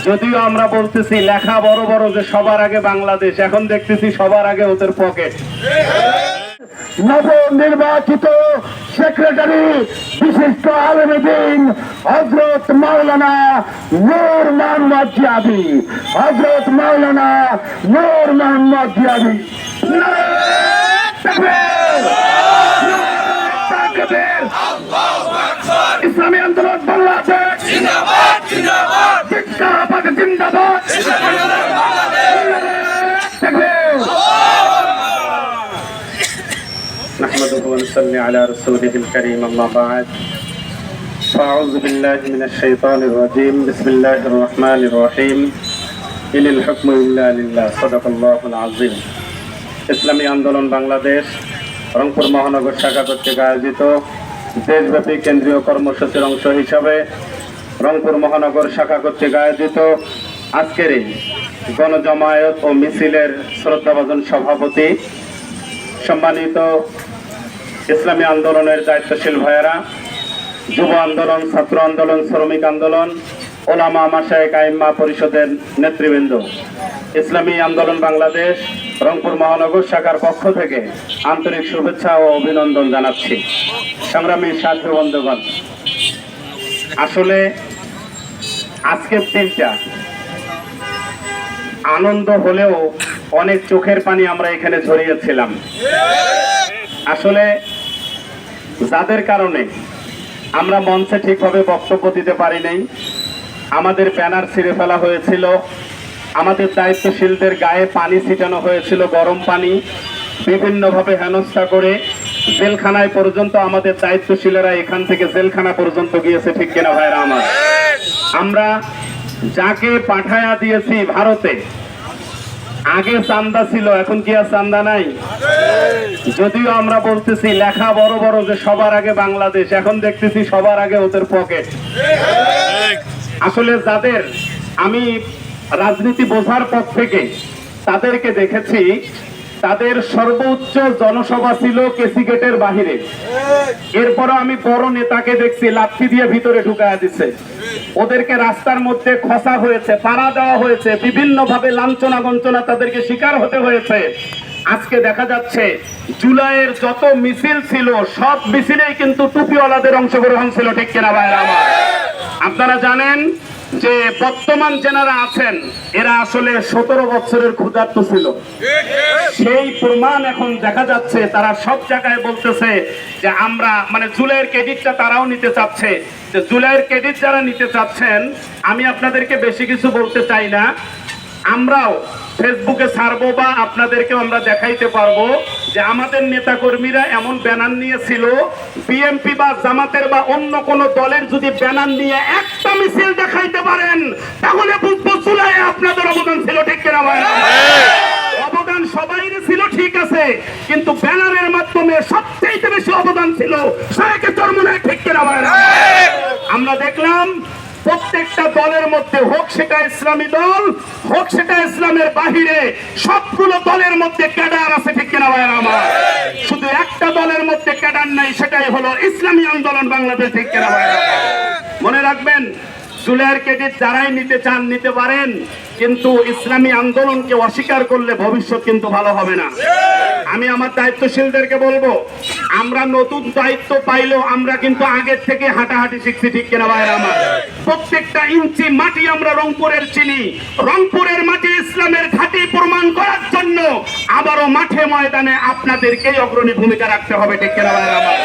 যদিও আমরা বলতেছি লেখা বড় বড় যে সবার আগে বাংলাদেশ, এখন দেখতেছি সবার আগে ওদের পকেট। নবনির্বাচিত সেক্রেটারি বিশিষ্ট আলেমে দ্বীন হযরত মাওলানা নূর মোহাম্মদ জিয়াদি, হযরত মাওলানা নূর মোহাম্মদ জিয়াদি। ইসলামী আন্দোলন বাংলাদেশ জিন্দাবাদ, জিন্দাবাদ, জিন্দাবাদ, জিন্দাবাদ। نحمده ونصلي على رسوله الكريم أما بعد فأعوذ بالله من الشيطان الرجيم بسم الله الرحمن الرحيم إن الحكم إلا لله صدق الله العظيم। ইসলামী আন্দোলন বাংলাদেশ রংপুর মহানগর শাখা কর্তৃক আয়োজিত দেশব্যাপী কেন্দ্রীয় কর্মসূচির অংশ হিসাবে রংপুর মহানগর শাখা কর্তৃক আয়োজিত আজকের এই গণজমায়েত ও মিছিলের শ্রদ্ধাভাজন সভাপতি, সম্মানিত ইসলামী আন্দোলনের দায়িত্বশীল ভাইয়েরা, যুব আন্দোলন, ছাত্র আন্দোলন, শ্রমিক আন্দোলন, ওলামা মাশায়েখ আইম্মা পরিষদের নেতৃবৃন্দ, ইসলামী আন্দোলন বাংলাদেশ রংপুর মহানগর শাখার পক্ষ থেকে আন্তরিক শুভেচ্ছা ও অভিনন্দন জানাচ্ছি। সংগ্রামী সাথী বন্ধুগণ, আসলে আজকের দিনটা আনন্দ হলেও অনেক চোখের পানি আমরা এখানে ঝরিয়েছিলাম। আসলে যাদের কারণে আমরা মঞ্চে ঠিকভাবে বক্তব্য দিতে পারি নাই, আমাদের ব্যানার ছিঁড়ে ফেলা হয়েছিল, আমাদের দায়িত্বশীলদের গায়ে পানি ছিটানো হয়েছিল, গরম পানি, বিভিন্নভাবে হেনস্থা করে জেলখানায় পর্যন্ত আমাদের দায়িত্বশীলেরা এখান থেকে জেলখানা পর্যন্ত গিয়েছে, ঠিক কিনা ভাইরা আমার? আমরা যাকে পাঠায়া দিয়েছি ভারতে, আগে চান্দা ছিল, এখন কি আর চান্দা নাই? যদিও আমরা বলতেছি লেখা বড় বড় যে সবার আগে বাংলাদেশ, এখন দেখতেছি সবার আগে ওদের পকেট। আসলে যাদের আমি রাজনীতি বোঝার পর থেকে তাদেরকে দেখেছি, তাদের সর্বোচ্চ জনসভা ছিল কেসি গেটের বাহিরে। এরপরও আমি বড় নেতাকে দেখছি লাঠি দিয়ে ভিতরে ঢুকায়া দিচ্ছে, ওদেরকে রাস্তার মধ্যে খসা হয়েছে, পাড়া দেওয়া হয়েছে, বিভিন্ন ভাবে লাঞ্ছনা গঞ্চনা তাদেরকে শিকার হতে হয়েছে। আজকে দেখা যাচ্ছে জুলাইয়ের যত মিছিল ছিল সব মিছিলেই কিন্তু টুপিওয়ালাদের অংশগ্রহণ ছিল, ঠিক কিনা ভাইরা আমার? আপনারা জানেন যে বর্তমান যারা আছেন এরা আসলে 17 বছরের ক্ষুধার্ত ছিল, সেই প্রমাণ এখন দেখা যাচ্ছে। তারা সব জায়গায় বলতেছে যে আমরা জুলাইয়ের ক্রেডিটটা তারাও নিতে চাচ্ছে। যে জুলাইয়ের ক্রেডিট যারা নিতে চাচ্ছেন, আমি আপনাদেরকে বেশি কিছু বলতে চাই না, আমরাও ফেসবুকে ছাড়বো বা আপনাদেরকেও আমরা দেখাইতে পারবো যে আমাদের নেতাকর্মীরা এমন ব্যানার নিয়েছিল, বিএনপি বা জামাতের বা অন্য কোন দলের যদি ব্যানার নিয়ে একটা মিছিল দেখাইতে পারেন তাহলে বুঝবো জুলাইয়ে আপনাদের অবদান ছিল, ঠিক কিনা ভাইরা? অবদান সবাই ছিল, ঠিক আছে, কিন্তু ব্যানারের মাধ্যমে সবচেয়ে বেশি অবদান ছিল শায়েখে চরমনায়, ঠিক কিনা ভাইরা? আমরা দেখলাম প্রত্যেকটা দলের মধ্যে, হোক সেটা ইসলামী দল, হোক সেটা ইসলামের বাহিরে, সবগুলো দলের মধ্যে ক্যাডার আছে, ঠিক কিনা ভাইরা আমার? শুধু একটা দলের মধ্যে ক্যাডার নাই, সেটাই হলো ইসলামী আন্দোলন বাংলাদেশ, ঠিক কিনা ভাইরা? মনে রাখবেন, জুলাইয়ের ক্রেডিট যারাই নিতে চান নিতে পারেন, কিন্তু ইসলামী আন্দোলনকে অস্বীকার করলে ভবিষ্যৎ কিন্তু ভালো হবে না। আমি আমার দায়িত্বশীলদেরকে বলবো, আমরা নতুন দায়িত্ব পাইলেও আমরা কিন্তু আগের থেকে হাঁটাহাঁটি শিখছি, ঠিক কিনা ভাইরা আমার? প্রত্যেকটা ইঞ্চি মাটি আমরা রংপুরের চিনি, রংপুরের মাটি ইসলামের ঘাঁটি প্রমাণ করার জন্য আবারও মাঠে ময়দানে আপনাদেরকেই অগ্রণী ভূমিকা রাখতে হবে, ঠিক কিনা ভাইরা আমার?